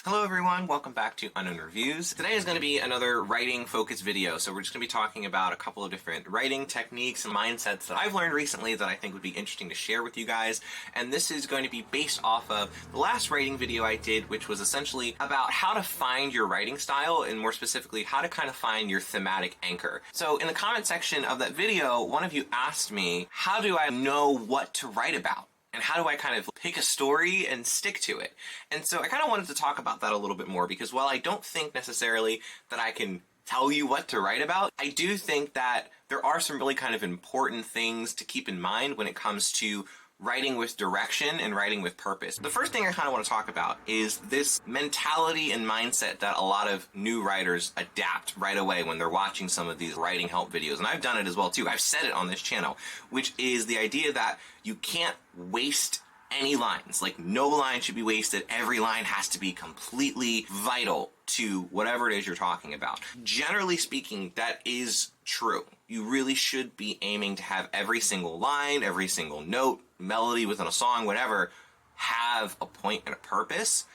Hello everyone, welcome back to Unknown Reviews. Today is going to be another writing focused video, so we're just going to be talking about a couple of different writing techniques and mindsets that I've learned recently that I think would be interesting to share with you guys. And this is going to be based off of the last writing video I did, which was essentially about how to find your writing style, and more specifically, how to kind of find your thematic anchor. So in the comment section of that video, one of you asked me, how do I know what to write about? And how do I kind of pick a story and stick to it? And so I kind of wanted to talk about that a little bit more, because while I don't think necessarily that I can tell you what to write about, I do think that there are some really kind of important things to keep in mind when it comes to writing with direction and writing with purpose. The first thing I kind of want to talk about is this mentality and mindset that a lot of new writers adapt right away when they're watching some of these writing help videos. And I've done it as well too. I've said it on this channel, which is the idea that you can't waste any lines. Like, no line should be wasted. Every line has to be completely vital to whatever it is you're talking about. Generally speaking, that is true. You really should be aiming to have every single line, every single note, melody within a song, whatever, have a point and a purpose.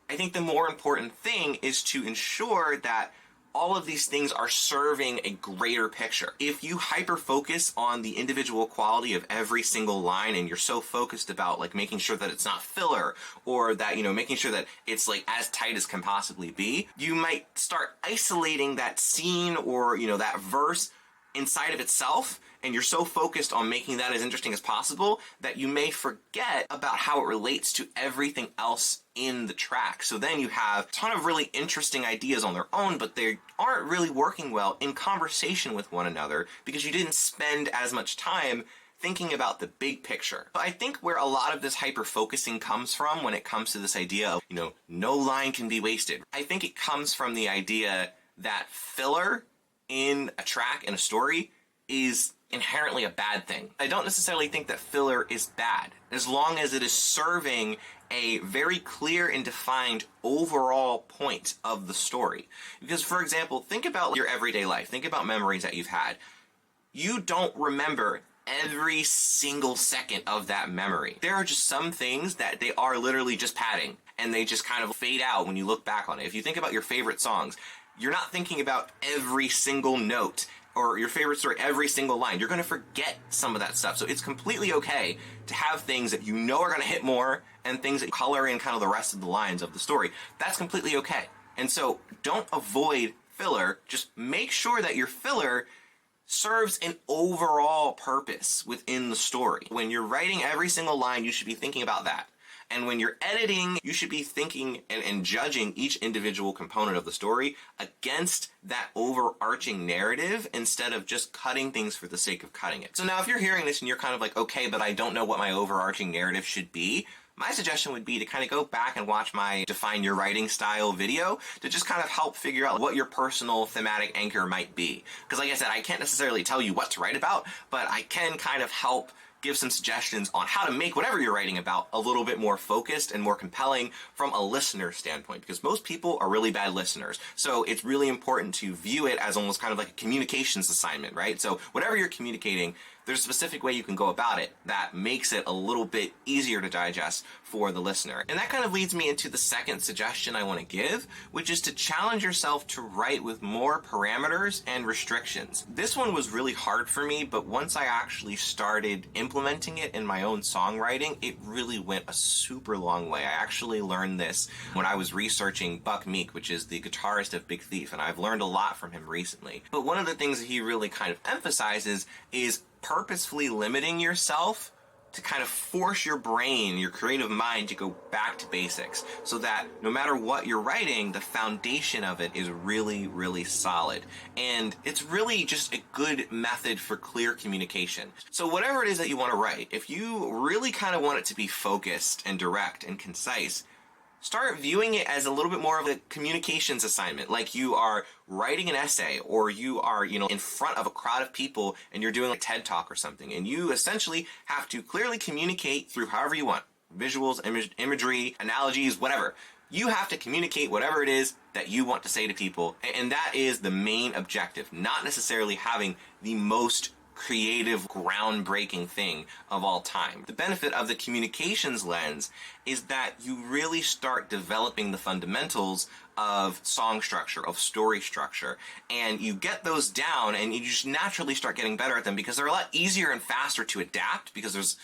I think the more important thing is to ensure that all of these things are serving a greater picture. If you hyper focus on the individual quality of every single line, and you're so focused about like making sure that it's not filler, or that, you know, making sure that it's like as tight as can possibly be, you might start isolating that scene or, you know, that verse inside of itself, and you're so focused on making that as interesting as possible that you may forget about how it relates to everything else in the track. So then you have a ton of really interesting ideas on their own, but they aren't really working well in conversation with one another because you didn't spend as much time thinking about the big picture. But I think where a lot of this hyper-focusing comes from when it comes to this idea of, you know, no line can be wasted, I think it comes from the idea that filler in a track, in a story, is inherently a bad thing. I don't necessarily think that filler is bad, as long as it is serving a very clear and defined overall point of the story. Because, for example, think about your everyday life. Think about memories that you've had. You don't remember every single second of that memory. There are just some things that they are literally just padding, and they just kind of fade out when you look back on it. If you think about your favorite songs, you're not thinking about every single note or your favorite story, every single line. You're going to forget some of that stuff. So it's completely okay to have things that you know are going to hit more and things that color in kind of the rest of the lines of the story. That's completely okay. And so don't avoid filler. Just make sure that your filler serves an overall purpose within the story. When you're writing every single line, you should be thinking about that. And when you're editing, you should be thinking and judging each individual component of the story against that overarching narrative instead of just cutting things for the sake of cutting it. So now if you're hearing this and you're kind of like, okay, but I don't know what my overarching narrative should be, my suggestion would be to kind of go back and watch my Define Your Writing Style video to just kind of help figure out what your personal thematic anchor might be. Because like I said, I can't necessarily tell you what to write about, but I can kind of help give some suggestions on how to make whatever you're writing about a little bit more focused and more compelling from a listener standpoint, because most people are really bad listeners. So it's really important to view it as almost kind of like a communications assignment, right? So whatever you're communicating, there's a specific way you can go about it that makes it a little bit easier to digest for the listener. And that kind of leads me into the second suggestion I want to give, which is to challenge yourself to write with more parameters and restrictions. This one was really hard for me, but once I actually started implementing it in my own songwriting, it really went a super long way. I actually learned this when I was researching Buck Meek, which is the guitarist of Big Thief, and I've learned a lot from him recently. But one of the things that he really kind of emphasizes is purposefully limiting yourself to kind of force your brain, your creative mind, to go back to basics, so that no matter what you're writing, the foundation of it is really, really solid. And it's really just a good method for clear communication. So whatever it is that you want to write, if you really kind of want it to be focused and direct and concise, start viewing it as a little bit more of a communications assignment, like you are writing an essay, or you are, you know, in front of a crowd of people and you're doing a TED Talk or something, and you essentially have to clearly communicate through however you want, visuals, imagery, analogies, whatever. You have to communicate whatever it is that you want to say to people, and that is the main objective, not necessarily having the most creative, groundbreaking thing of all time. The benefit of the communications lens is that you really start developing the fundamentals of song structure, of story structure, and you get those down and you just naturally start getting better at them because they're a lot easier and faster to adapt because there's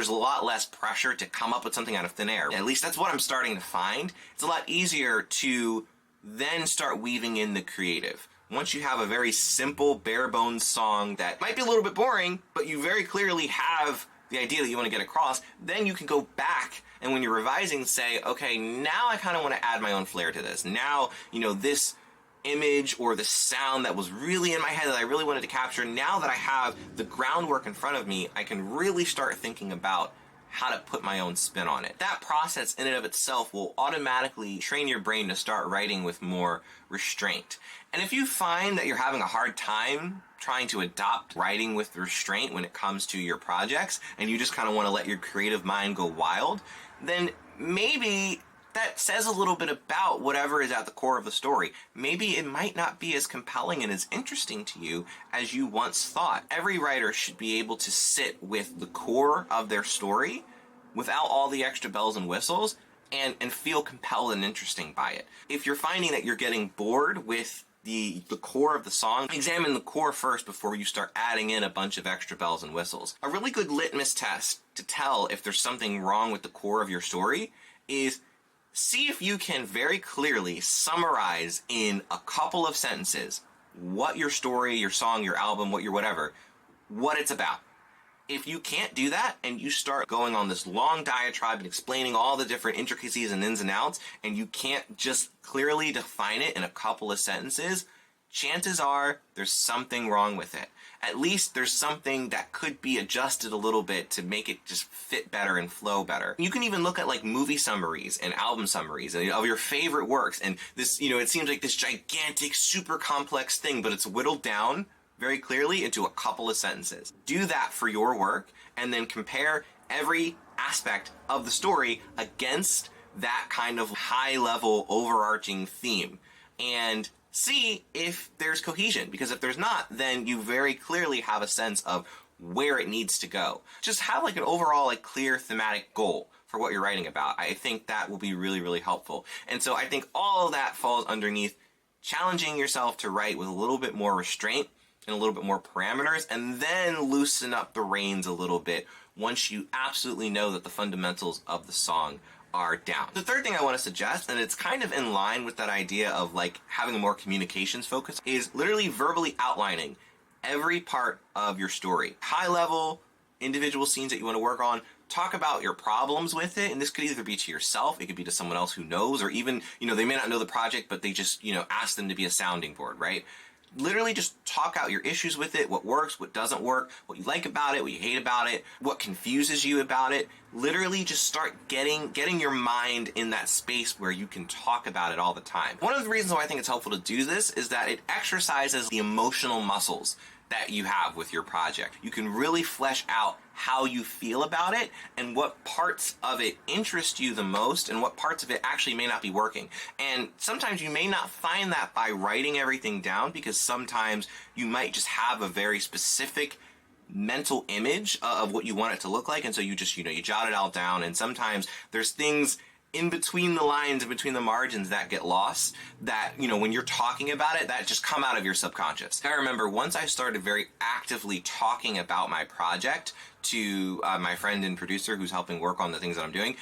a lot less pressure to come up with something out of thin air. At least that's what I'm starting to find. It's a lot easier to then start weaving in the creative. Once you have a very simple, bare bones song that might be a little bit boring, but you very clearly have the idea that you want to get across, then you can go back and when you're revising say, okay, now I kind of want to add my own flair to this. Now, this image or the sound that was really in my head that I really wanted to capture, now that I have the groundwork in front of me, I can really start thinking about how to put my own spin on it. That process in and of itself will automatically train your brain to start writing with more restraint. And if you find that you're having a hard time trying to adopt writing with restraint when it comes to your projects, and you just kind of want to let your creative mind go wild, then maybe that says a little bit about whatever is at the core of the story. Maybe it might not be as compelling and as interesting to you as you once thought. Every writer should be able to sit with the core of their story without all the extra bells and whistles and feel compelled and interesting by it. If you're finding that you're getting bored with the core of the song, examine the core first before you start adding in a bunch of extra bells and whistles. A really good litmus test to tell if there's something wrong with the core of your story is see if you can very clearly summarize in a couple of sentences what your story, your song, your album, what it's about. If you can't do that and you start going on this long diatribe and explaining all the different intricacies and ins and outs, and you can't just clearly define it in a couple of sentences, chances are there's something wrong with it. At least there's something that could be adjusted a little bit to make it just fit better and flow better. You can even look at like movie summaries and album summaries of your favorite works, and this, it seems like this gigantic, super complex thing, but it's whittled down very clearly into a couple of sentences. Do that for your work and then compare every aspect of the story against that kind of high-level overarching theme and see if there's cohesion, because if there's not, then you very clearly have a sense of where it needs to go. Just have like an overall like clear thematic goal for what you're writing about. I think that will be really, really helpful. And so I think all of that falls underneath challenging yourself to write with a little bit more restraint and a little bit more parameters, and then loosen up the reins a little bit once you absolutely know that the fundamentals of the song are down. The third thing I want to suggest, and it's kind of in line with that idea of like having a more communications focus, is literally verbally outlining every part of your story. High level, individual scenes that you want to work on, talk about your problems with it, and this could either be to yourself, it could be to someone else who knows, or even, they may not know the project, but they just, ask them to be a sounding board, right? Literally just talk out your issues with it, what works, what doesn't work, what you like about it, what you hate about it, what confuses you about it. Literally just start getting your mind in that space where you can talk about it all the time. One of the reasons why I think it's helpful to do this is that it exercises the emotional muscles that you have with your project. You can really flesh out how you feel about it and what parts of it interest you the most and what parts of it actually may not be working. And sometimes you may not find that by writing everything down, because sometimes you might just have a very specific mental image of what you want it to look like, and so you just, you jot it all down, and sometimes there's things in between the lines and between the margins that get lost that, when you're talking about it, that just come out of your subconscious. I remember once I started very actively talking about my project to my friend and producer who's helping work on the things that I'm doing,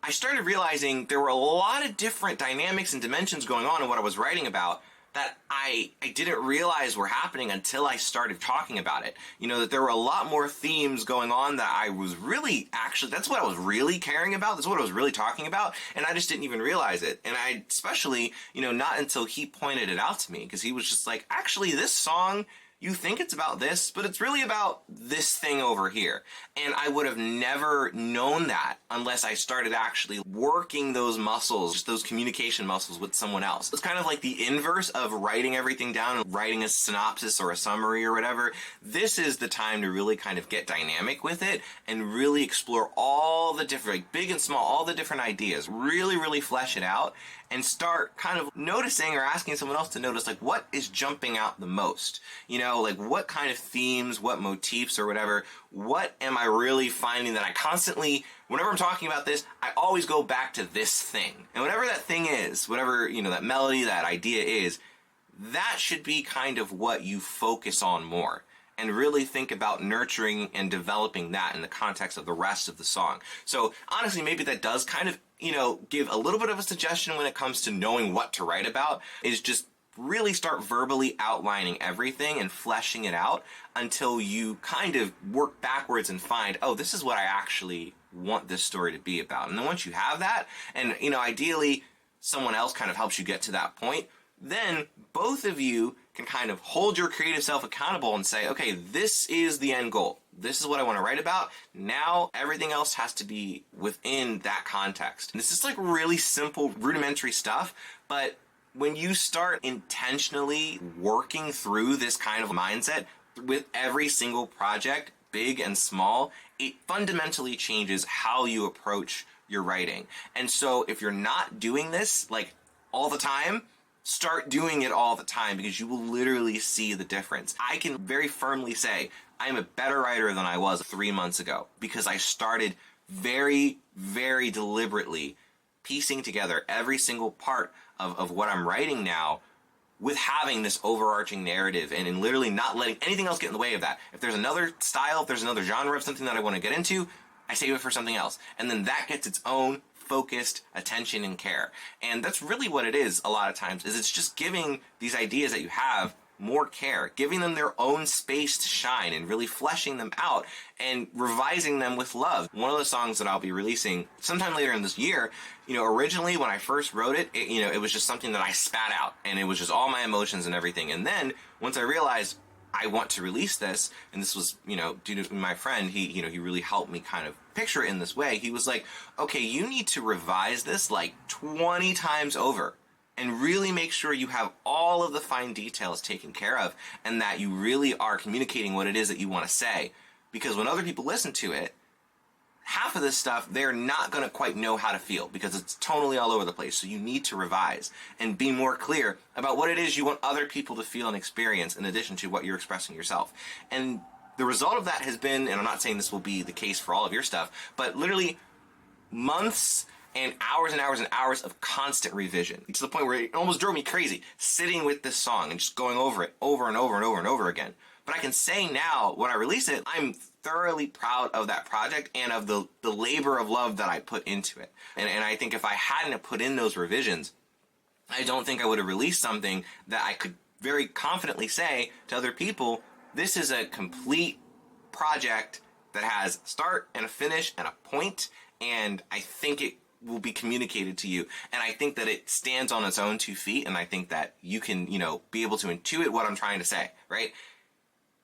I started realizing there were a lot of different dynamics and dimensions going on in what I was writing about that I didn't realize were happening until I started talking about it. That there were a lot more themes going on that I was really, that's what I was really caring about. That's what I was really talking about. And I just didn't even realize it. And I especially, not until he pointed it out to me, because he was just like, actually, this song, you think it's about this, but it's really about this thing over here. And I would have never known that unless I started actually working those muscles, just those communication muscles with someone else. It's kind of like the inverse of writing everything down and writing a synopsis or a summary or whatever. This is the time to really kind of get dynamic with it and really explore all the different, like big and small, all the different ideas. Really, really flesh it out and start kind of noticing or asking someone else to notice, like, what is jumping out the most? You know, like, what kind of themes, what motifs or whatever, what am I really finding that I constantly, whenever I'm talking about this, I always go back to this thing. And whatever that thing is, whatever, you know, that melody, that idea is, that should be kind of what you focus on more. And really think about nurturing and developing that in the context of the rest of the song. So honestly, maybe that does kind of, you know, give a little bit of a suggestion when it comes to knowing what to write about, is just really start verbally outlining everything and fleshing it out until you kind of work backwards and find, oh, this is what I actually want this story to be about. And then once you have that, and, you know, ideally someone else kind of helps you get to that point, then both of you can kind of hold your creative self accountable and say, okay, this is the end goal. This is what I want to write about. Now everything else has to be within that context. And this is like really simple, rudimentary stuff, but when you start intentionally working through this kind of mindset with every single project, big and small, it fundamentally changes how you approach your writing. And so if you're not doing this like all the time, start doing it all the time, because you will literally see the difference. I can very firmly say I'm a better writer than I was 3 months ago, because I started very, very deliberately piecing together every single part of what I'm writing now with having this overarching narrative and in literally not letting anything else get in the way of that. If there's another style, if there's another genre of something that I want to get into, I save it for something else. And then that gets its own focused attention and care. And that's really what it is a lot of times, is it's just giving these ideas that you have more care, giving them their own space to shine and really fleshing them out and revising them with love. One of the songs that I'll be releasing sometime later in this year, you know, originally when I first wrote it, you know, it was just something that I spat out and it was just all my emotions and everything. And then once I realized I want to release this, and this was, you know, due to my friend, he really helped me kind of picture it in this way. He was like, okay, you need to revise this like 20 times over and really make sure you have all of the fine details taken care of and that you really are communicating what it is that you want to say. Because when other people listen to it, half of this stuff, they're not going to quite know how to feel because it's tonally all over the place. So you need to revise and be more clear about what it is you want other people to feel and experience in addition to what you're expressing yourself. And the result of that has been, and I'm not saying this will be the case for all of your stuff, but literally months and hours and hours and hours of constant revision, to the point where it almost drove me crazy sitting with this song and just going over it over and over and over and over again. But I can say now, when I release it, I'm thoroughly proud of that project and of the labor of love that I put into it. And I think if I hadn't put in those revisions, I don't think I would have released something that I could very confidently say to other people, this is a complete project that has a start and a finish and a point, and I think it will be communicated to you. And I think that it stands on its own 2 feet, and I think that you can, you know, be able to intuit what I'm trying to say, right?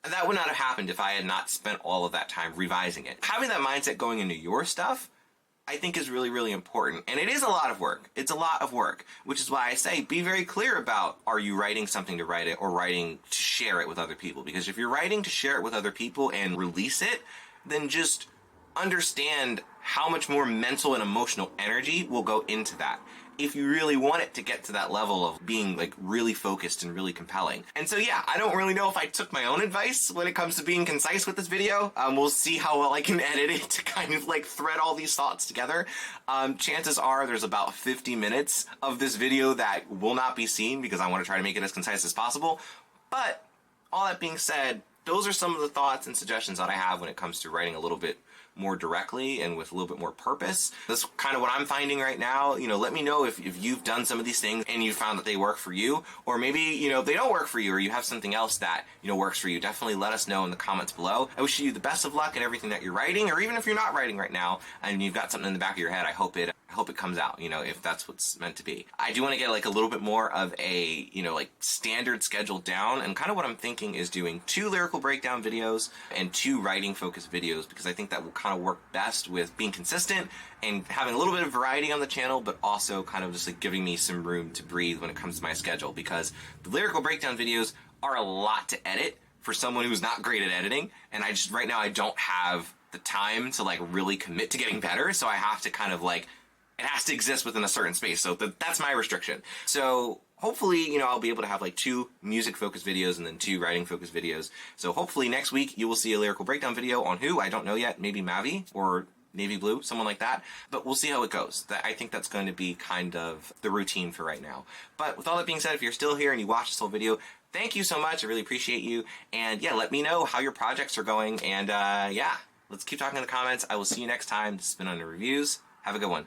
That would not have happened if I had not spent all of that time revising it. Having that mindset going into your stuff, I think, is really, really important. And it is a lot of work. It's a lot of work, which is why I say be very clear about, are you writing something to write it or writing to share it with other people? Because if you're writing to share it with other people and release it, then just understand how much more mental and emotional energy will go into that if you really want it to get to that level of being like really focused and really compelling. And so yeah, I don't really know if I took my own advice when it comes to being concise with this video. We'll see how well I can edit it to kind of like thread all these thoughts together. Chances are there's about 50 minutes of this video that will not be seen because I want to try to make it as concise as possible. But all that being said, those are some of the thoughts and suggestions that I have when it comes to writing a little bit more directly and with a little bit more purpose. That's kind of what I'm finding right now. You know, let me know if you've done some of these things and you found that they work for you, or maybe, you know, they don't work for you, or you have something else that, you know, works for you. Definitely let us know in the comments below. I wish you the best of luck in everything that you're writing, or even if you're not writing right now and you've got something in the back of your head, I hope it comes out, you know, if that's what's meant to be. I do want to get like a little bit more of a, you know, like standard schedule down, and kind of what I'm thinking is doing 2 lyrical breakdown videos and 2 writing focused videos, because I think that will kind of work best with being consistent and having a little bit of variety on the channel, but also kind of just like giving me some room to breathe when it comes to my schedule, because the lyrical breakdown videos are a lot to edit for someone who's not great at editing, and I just right now I don't have the time to like really commit to getting better, so I have to kind of like it has to exist within a certain space. So that's my restriction. So hopefully, you know, I'll be able to have like 2 music focused videos and then 2 writing focused videos. So hopefully next week you will see a lyrical breakdown video on who, I don't know yet, maybe Mavi or Navy Blue, someone like that. But we'll see how it goes. I think that's going to be kind of the routine for right now. But with all that being said, if you're still here and you watched this whole video, thank you so much. I really appreciate you. And yeah, let me know how your projects are going. And yeah, let's keep talking in the comments. I will see you next time. This has been Under Reviews. Have a good one.